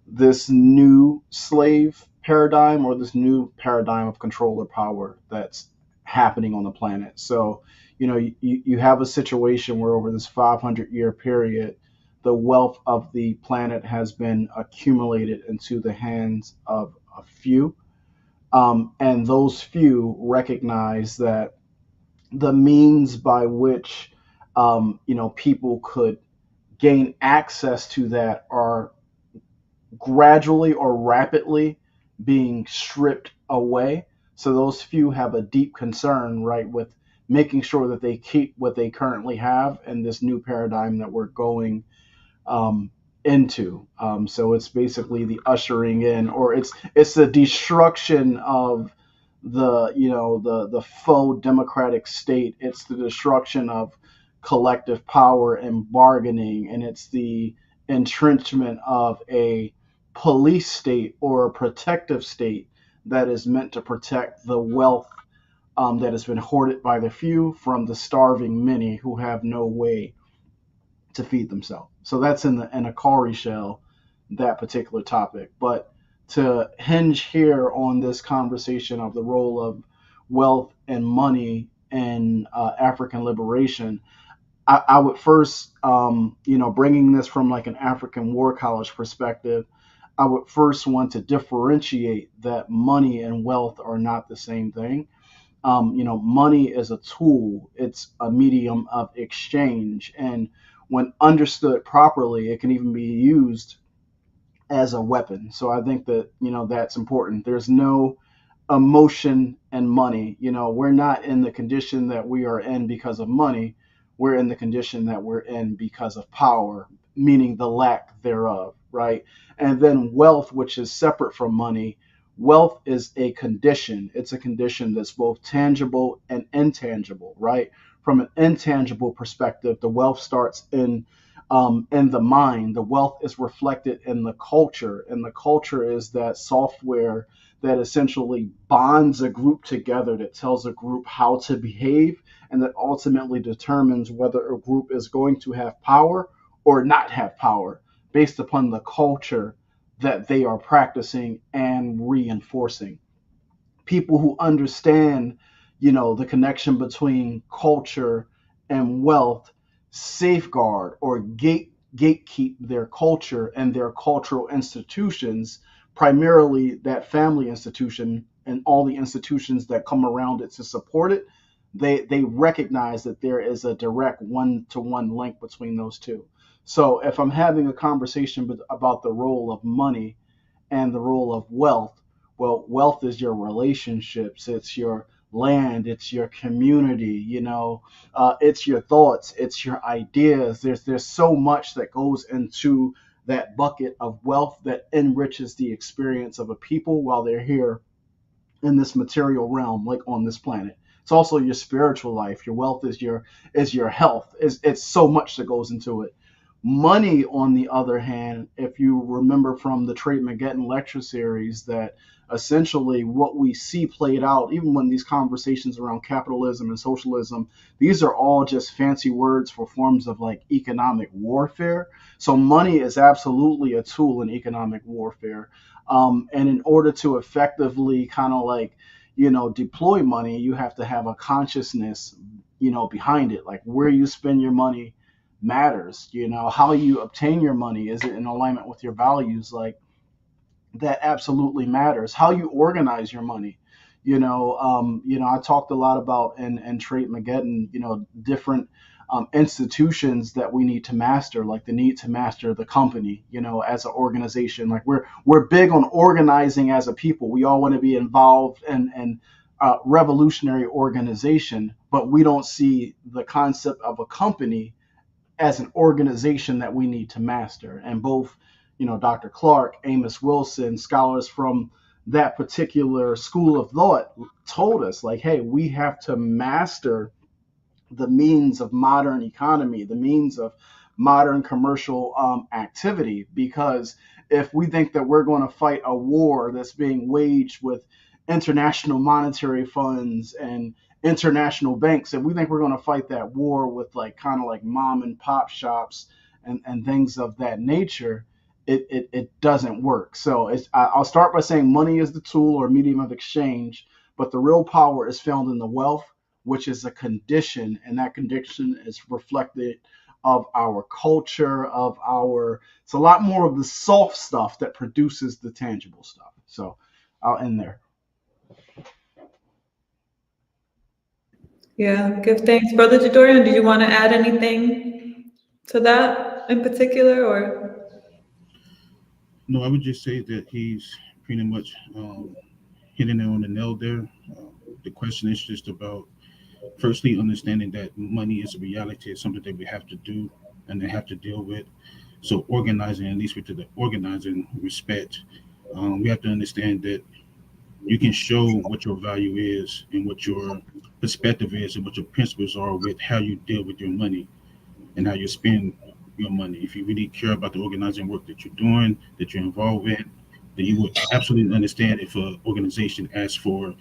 this new slave paradigm, or this new paradigm of control or power that's happening on the planet. So, you know, you have a situation where over this 500-year period, the wealth of the planet has been accumulated into the hands of a few. And those few recognize that the means by which people could gain access to that are gradually or rapidly being stripped away. So those few have a deep concern, right, with making sure that they keep what they currently have in this new paradigm that we're going into. So it's basically the ushering in, or it's the destruction of the faux democratic state. It's the destruction of collective power and bargaining, and it's the entrenchment of a police state or a protective state that is meant to protect the wealth that has been hoarded by the few from the starving many who have no way to feed themselves. So that's in a cowrie shell, that particular topic. But to hinge here on this conversation of the role of wealth and money in African liberation, I would first, bringing this from like an African War College perspective, I would first want to differentiate that money and wealth are not the same thing. Money is a tool, it's a medium of exchange. And when understood properly, it can even be used as a weapon. So I think that, that's important. There's no emotion and money. We're not in the condition that we are in because of money. We're in the condition that we're in because of power, meaning the lack thereof, right? And then wealth, which is separate from money. Wealth is a condition. It's a condition that's both tangible and intangible, right? From an intangible perspective, the wealth starts in the mind. The wealth is reflected in the culture, and the culture is that software that essentially bonds a group together, that tells a group how to behave, and that ultimately determines whether a group is going to have power or not have power based upon the culture that they are practicing and reinforcing. People who understand, the connection between culture and wealth safeguard or gatekeep their culture and their cultural institutions, primarily that family institution and all the institutions that come around it to support it. They recognize that there is a direct one-to-one link between those two. So if I'm having a conversation about the role of money and the role of wealth, well, wealth is your relationships, it's your land, it's your community, it's your thoughts, it's your ideas. There's so much that goes into that bucket of wealth that enriches the experience of a people while they're here in this material realm, like on this planet. It's also your spiritual life. Your wealth is your health. It's so much that goes into it. Money, on the other hand, if you remember from the Trade Mageddon lecture series, that essentially what we see played out, even when these conversations around capitalism and socialism, these are all just fancy words for forms of like economic warfare. So money is absolutely a tool in economic warfare. And in order to effectively kind of like, deploy money, you have to have a consciousness, behind it. Like where you spend your money matters. How you obtain your money, is it in alignment with your values? Like that absolutely matters. How you organize your money. I talked a lot about in Trade Mageddon, different institutions that we need to master, like the need to master the company, as an organization. Like we're big on organizing as a people. We all want to be involved in revolutionary organization, but we don't see the concept of a company as an organization that we need to master. And both, Dr. Clark, Amos Wilson, scholars from that particular school of thought told us, like, hey, we have to master the means of modern economy, the means of modern commercial activity. Because if we think that we're going to fight a war that's being waged with international monetary funds and international banks, if we think we're going to fight that war with like kind of like mom and pop shops and things of that nature, it doesn't work. So I'll start by saying money is the tool or medium of exchange, but the real power is found in the wealth, which is a condition, and that condition is reflected of our culture, it's a lot more of the soft stuff that produces the tangible stuff. So I'll end there. Yeah, give thanks. Brother Jadorian, do you want to add anything to that in particular, or? No, I would just say that he's pretty much hitting it on the nail there. The question is just about firstly understanding that money is a reality, it's something that we have to do and they have to deal with. So organizing, at least with the organizing respect, we have to understand that you can show what your value is and what your perspective is and what your principles are with how you deal with your money and how you spend your money. If you really care about the organizing work that you're doing, that you're involved in, then you would absolutely understand if an organization asks for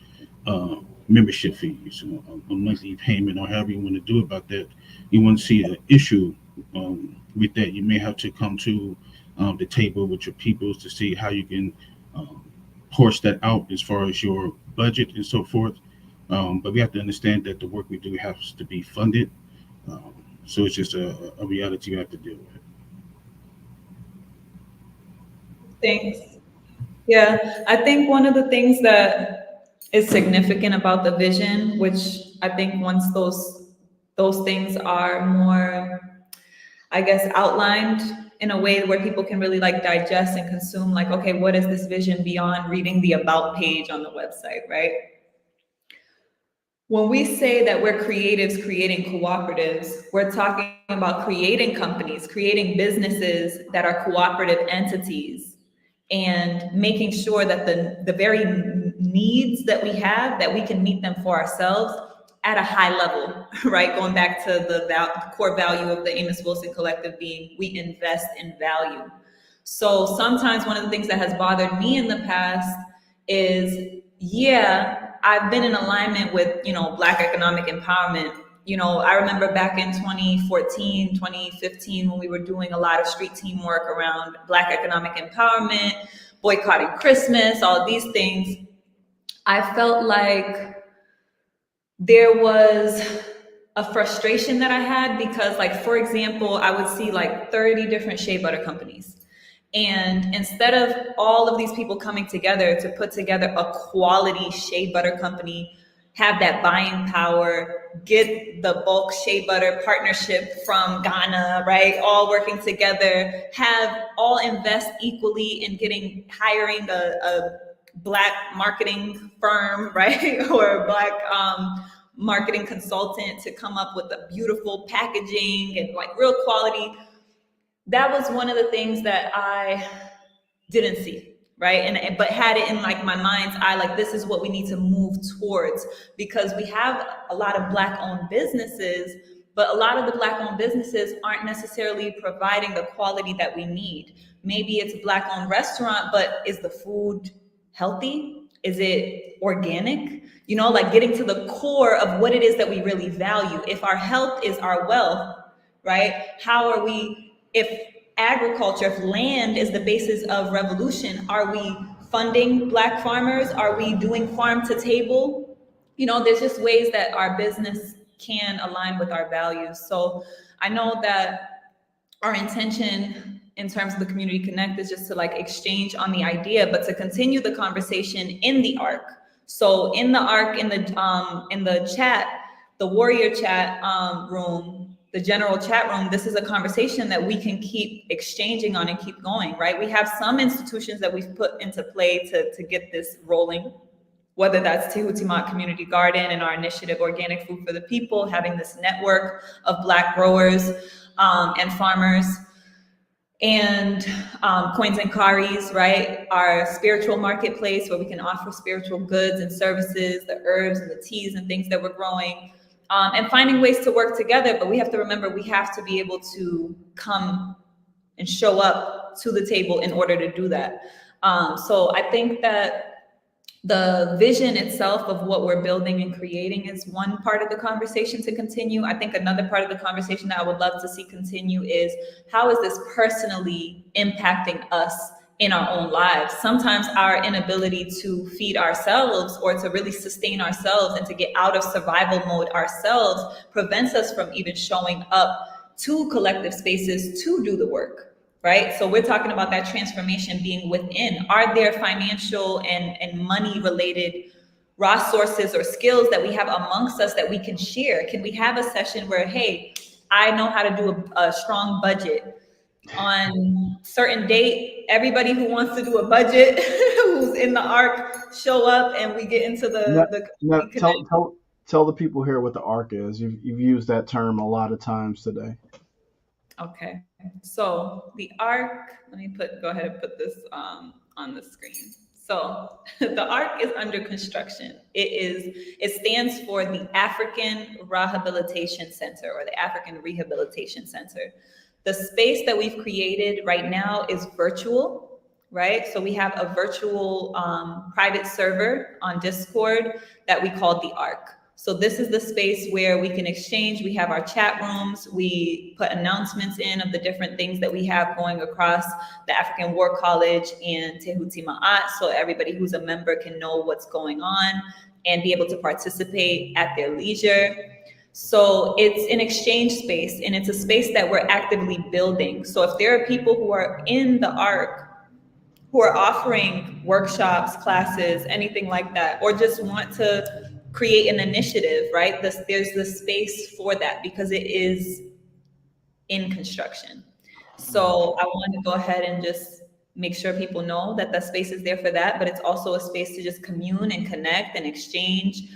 membership fees, a monthly payment, or however you want to do about that. You want to see an issue with that. You may have to come to the table with your peoples to see how you can um, portion that out as far as your budget and so forth. But we have to understand that the work we do has to be funded. Um, so it's just a reality we have to deal with. Thanks. Yeah, I think one of the things that is significant about the vision, which I think once those things are more, I guess, outlined in a way where people can really like digest and consume, like, okay, what is this vision beyond reading the about page on the website, right? When we say that we're creatives creating cooperatives, we're talking about creating companies, creating businesses that are cooperative entities, and making sure that the very needs that we have, that we can meet them for ourselves at a high level, right? Going back to the core value of the Amos Wilson Collective being, we invest in value. So sometimes one of the things that has bothered me in the past is, yeah, I've been in alignment with, Black economic empowerment. I remember back in 2014, 2015, when we were doing a lot of street teamwork around Black economic empowerment, boycotting Christmas, all of these things. I felt like there was a frustration that I had because, like, for example, I would see like 30 different shea butter companies. And instead of all of these people coming together to put together a quality shea butter company, have that buying power, get the bulk shea butter partnership from Ghana, right? All working together, have all invest equally in hiring a Black marketing firm, right? Or a Black marketing consultant to come up with a beautiful packaging and like real quality. That was one of the things that I didn't see, right? But had it in like my mind's eye, like this is what we need to move towards, because we have a lot of Black owned businesses, but a lot of the Black owned businesses aren't necessarily providing the quality that we need. Maybe it's a Black owned restaurant, but is the food healthy? Is it organic? Like getting to the core of what it is that we really value. If our health is our wealth, right? How are we, if agriculture, if land is the basis of revolution, are we funding Black farmers? Are we doing farm to table? There's just ways that our business can align with our values. So I know that our intention in terms of the Community Connect is just to like exchange on the idea, but to continue the conversation in the ARC. So in the ARC, in the chat, the warrior chat room, the general chat room, this is a conversation that we can keep exchanging on and keep going, right? We have some institutions that we've put into play to get this rolling, whether that's Tehuti Community Garden and our initiative, Organic Food for the People, having this network of Black growers and farmers, and Coins and Karis, right? Our spiritual marketplace where we can offer spiritual goods and services, the herbs and the teas and things that we're growing. And finding ways to work together, but we have to remember we have to be able to come and show up to the table in order to do that. So I think that the vision itself of what we're building and creating is one part of the conversation to continue. I think another part of the conversation that I would love to see continue is, how is this personally impacting us in our own lives? Sometimes our inability to feed ourselves or to really sustain ourselves and to get out of survival mode ourselves prevents us from even showing up to collective spaces to do the work, right? So we're talking about that transformation being within. Are there financial and money related raw sources or skills that we have amongst us that we can share? Can we have a session where, hey, I know how to do a strong budget. On certain date, everybody who wants to do a budget, who's in the ARC, show up and we get into tell the people here what the ARC is. You've used that term a lot of times today. Okay, so the ARC, let me go ahead and put this on the screen. So the ARC is under construction. It stands for the African Rehabilitation Center, or the African Rehabilitation Center. The space that we've created right now is virtual, right? So we have a virtual private server on Discord that we call the ARC. So this is the space where we can exchange. We have our chat rooms. We put announcements in of the different things that we have going across the African War College and Tehuti Ma'at, so everybody who's a member can know what's going on and be able to participate at their leisure. So it's an exchange space, and it's a space that we're actively building. So if there are people who are in the ARC who are offering workshops, classes, anything like that, or just want to create an initiative, right? There's the space for that because it is in construction. So I want to go ahead and just make sure people know that the space is there for that, but it's also a space to just commune and connect and exchange,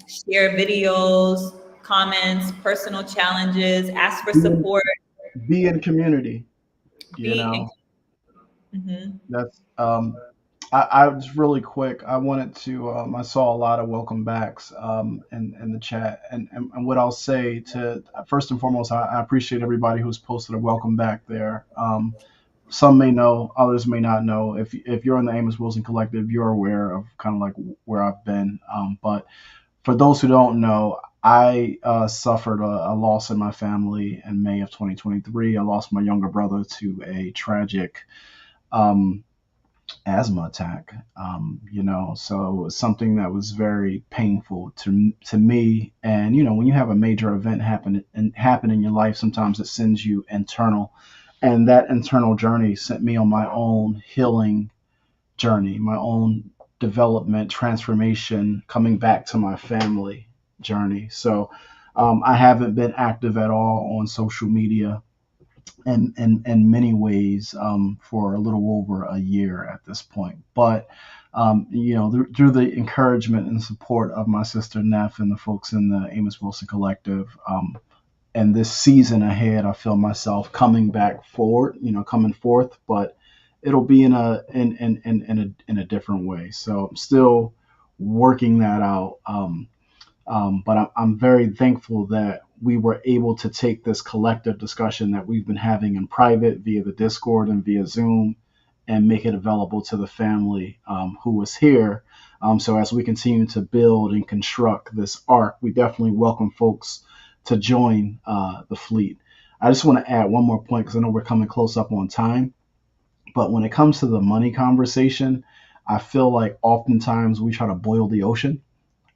share videos, comments, personal challenges, ask for support. Be in community, you know. Mm-hmm. That's I just really quick. I wanted to. I saw a lot of welcome backs in the chat, and what I'll say to first and foremost, I appreciate everybody who's posted a welcome back there. Some may know, others may not know. If you're in the Amos Wilson Collective, you're aware of kind of like where I've been. But for those who don't know, I suffered a loss in my family in May of 2023. I lost my younger brother to a tragic asthma attack, so it was something that was very painful to me. And when you have a major event happen in your life, sometimes it sends you internal, and that internal journey sent me on my own healing journey, my own development, transformation, coming back to my family journey. So I haven't been active at all on social media in many ways for a little over a year at this point. But through the encouragement and support of my sister Neff and the folks in the Amos Wilson Collective, and this season ahead, I feel myself coming forth, but it'll be in a different way. So I'm still working that out. But I'm very thankful that we were able to take this collective discussion that we've been having in private via the Discord and via Zoom and make it available to the family who was here. So as we continue to build and construct this ARC, we definitely welcome folks to join the fleet. I just want to add one more point because I know we're coming close up on time. But when it comes to the money conversation, I feel like oftentimes we try to boil the ocean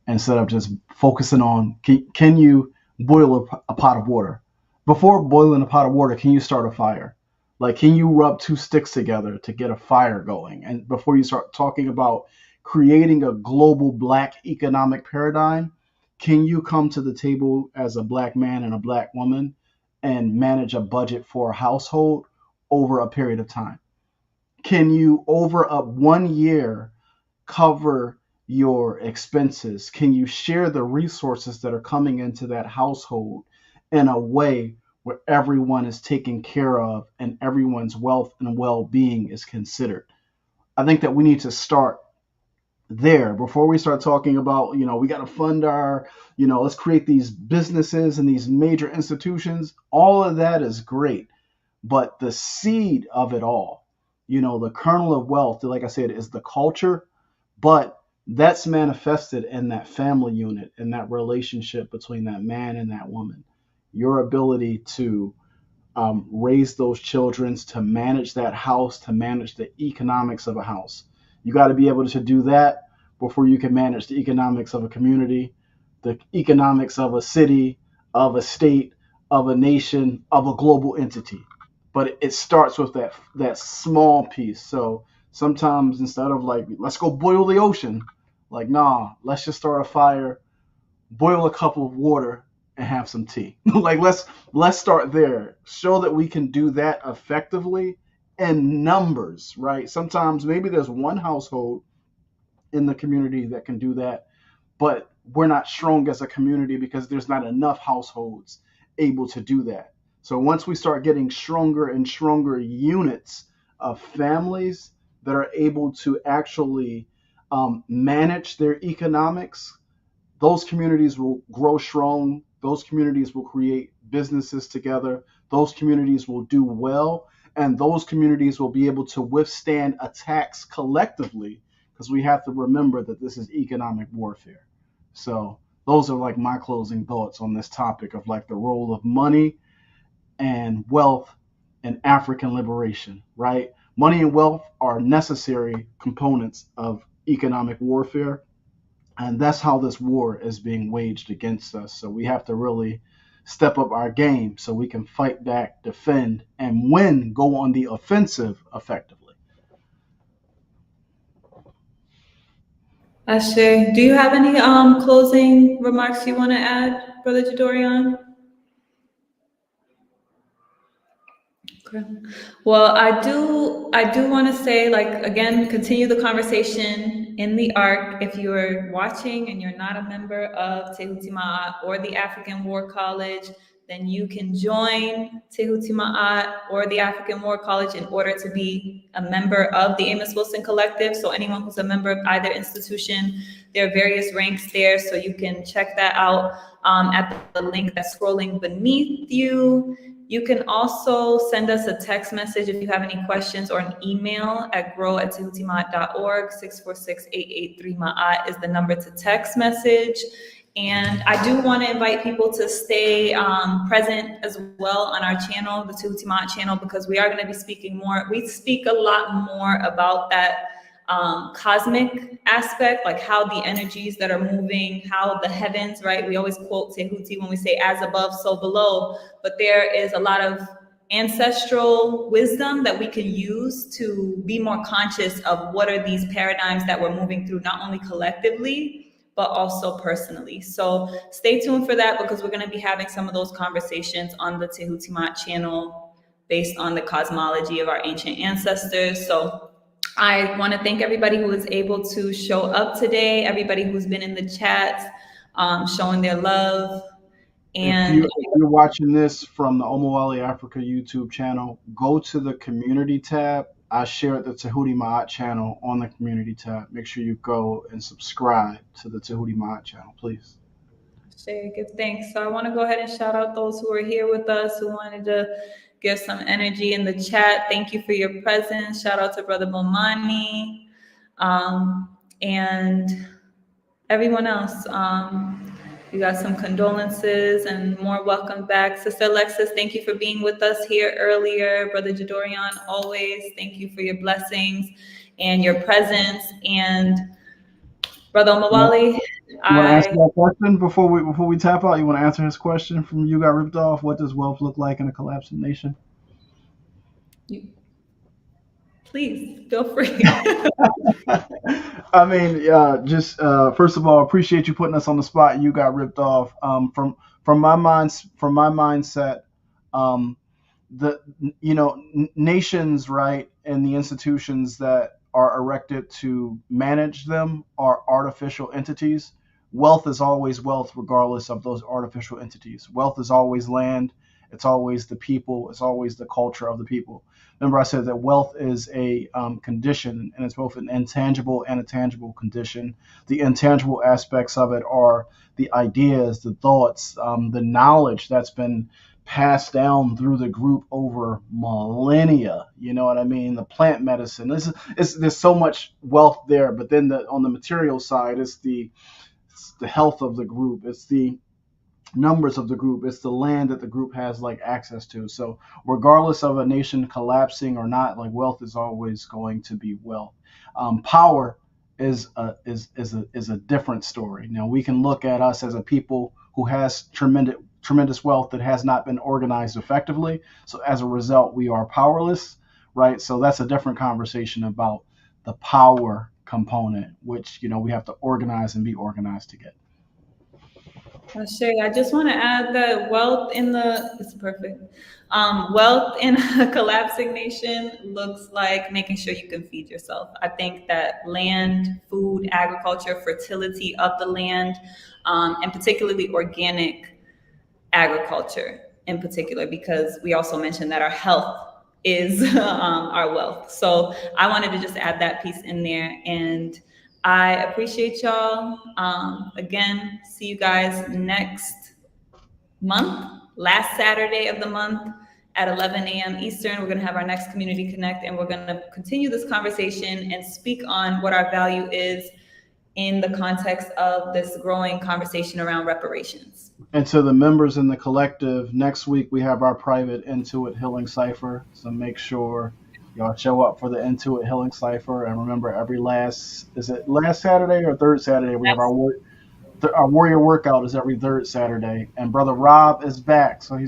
instead of just focusing on, can you boil a pot of water? Before boiling a pot of water, can you start a fire? Like, can you rub two sticks together to get a fire going? And before you start talking about creating a global Black economic paradigm, can you come to the table as a Black man and a Black woman and manage a budget for a household over a period of time? Can you, over a 1 year, cover your expenses? Can you share the resources that are coming into that household in a way where everyone is taken care of and everyone's wealth and well-being is considered? I think that we need to start there before we start talking about, we got to fund our, let's create these businesses and these major institutions. All of that is great. But the seed of it all, the kernel of wealth, like I said, is the culture. But that's manifested in that family unit, in that relationship between that man and that woman. Your ability to raise those children, to manage that house, to manage the economics of a house. You got to be able to do that before you can manage the economics of a community, the economics of a city, of a state, of a nation, of a global entity. But it starts with that small piece. So sometimes instead of like, let's go boil the ocean, like, nah, let's just start a fire, boil a cup of water, and have some tea. Like, let's start there. Show that we can do that effectively in numbers, right? Sometimes maybe there's one household in the community that can do that, but we're not strong as a community because there's not enough households able to do that. So once we start getting stronger and stronger units of families that are able to actually manage their economics, those communities will grow strong. Those communities will create businesses together. Those communities will do well. And those communities will be able to withstand attacks collectively, because we have to remember that this is economic warfare. So those are like my closing thoughts on this topic of like the role of money and wealth in African liberation, right? Money and wealth are necessary components of economic warfare. And that's how this war is being waged against us. So we have to really step up our game so we can fight back, defend, and win, go on the offensive effectively. Ashe, do you have any closing remarks you want to add, Brother Jadorian? Okay. Well, I do want to say, like, again, continue the conversation in the ARC. If you're watching and you're not a member of Tehuti Ma'at or the African War College, then you can join Tehuti Ma'at or the African War College in order to be a member of the Amos Wilson Collective. So anyone who's a member of either institution, there are various ranks there, so you can check that out at the link that's scrolling beneath you. You can also send us a text message if you have any questions, or an email at grow@tehutimaat.org. 646-883-MAAT is the number to text message. And I do want to invite people to stay present as well on our channel, the Tehuti Ma'at channel, because we are going to be speaking more. We speak a lot more about that cosmic aspect, like how the energies that are moving, how the heavens, right? We always quote Tehuti when we say as above, so below, but there is a lot of ancestral wisdom that we can use to be more conscious of what are these paradigms that we're moving through, not only collectively, but also personally. So stay tuned for that, because we're going to be having some of those conversations on the Tehuti Ma'at channel based on the cosmology of our ancient ancestors. So I want to thank everybody who was able to show up today, everybody who's been in the chats, showing their love. And if you're watching this from the Omowale Africa YouTube channel, go to the community tab. I shared the Tehuti Ma'at channel on the community tab. Make sure you go and subscribe to the Tehuti Ma'at channel, please. Shay, give thanks. So I want to go ahead and shout out those who are here with us, who wanted to give some energy in the chat. Thank you for your presence. Shout out to Brother Bomani, and everyone else. You got some condolences and more welcome back. Sister Alexis, thank you for being with us here earlier. Brother Jadorian, always thank you for your blessings and your presence. And Brother Omowale, you want to answer that question before we tap out? You want to answer his question from You Got Ripped Off? What does wealth look like in a collapsing nation? Please feel free. I mean, just first of all, appreciate you putting us on the spot. You got ripped off. From my mindset, nations, right, and the institutions that are erected to manage them are artificial entities. Wealth is always wealth, regardless of those artificial entities. Wealth is always land. It's always the people. It's always the culture of the people. Remember, I said that wealth is a condition, and it's both an intangible and a tangible condition. The intangible aspects of it are the ideas, the thoughts, the knowledge that's been passed down through the group over millennia. You know what I mean? The plant medicine. There's so much wealth there, but then on the material side, it's the health of the group. It's the numbers of the group. It's the land that the group has like access to. So regardless of a nation collapsing or not, like wealth is always going to be wealth. Power is a different story. Now we can look at us as a people who has tremendous wealth that has not been organized effectively. So as a result, we are powerless, right? So that's a different conversation about the power component, which we have to organize and be organized to get. Shay, I just want to add that wealth in a collapsing nation looks like making sure you can feed yourself. I think that land, food, agriculture, fertility of the land, and particularly organic agriculture in particular, because we also mentioned that our health is our wealth. So I wanted to just add that piece in there. And I appreciate y'all. Again, see you guys next month, last Saturday of the month at 11 a.m. Eastern. We're going to have our next Community Connect, and we're going to continue this conversation and speak on what our value is in the context of this growing conversation around reparations. And to the members in the collective, next week we have our private Intuit Healing Cipher. So make sure y'all show up for the Intuit Healing Cipher. And remember, last Saturday or third Saturday, we have our warrior workout is every third Saturday. And Brother Rob is back. So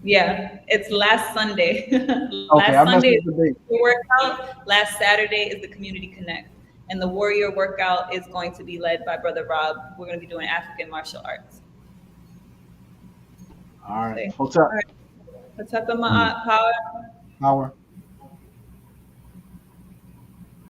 it's last Sunday. Okay, Last Sunday is the the workout. Last Saturday is the Community Connect. And the warrior workout is going to be led by Brother Rob. We're going to be doing African martial arts. All right. What's up? What's up, Power? Power.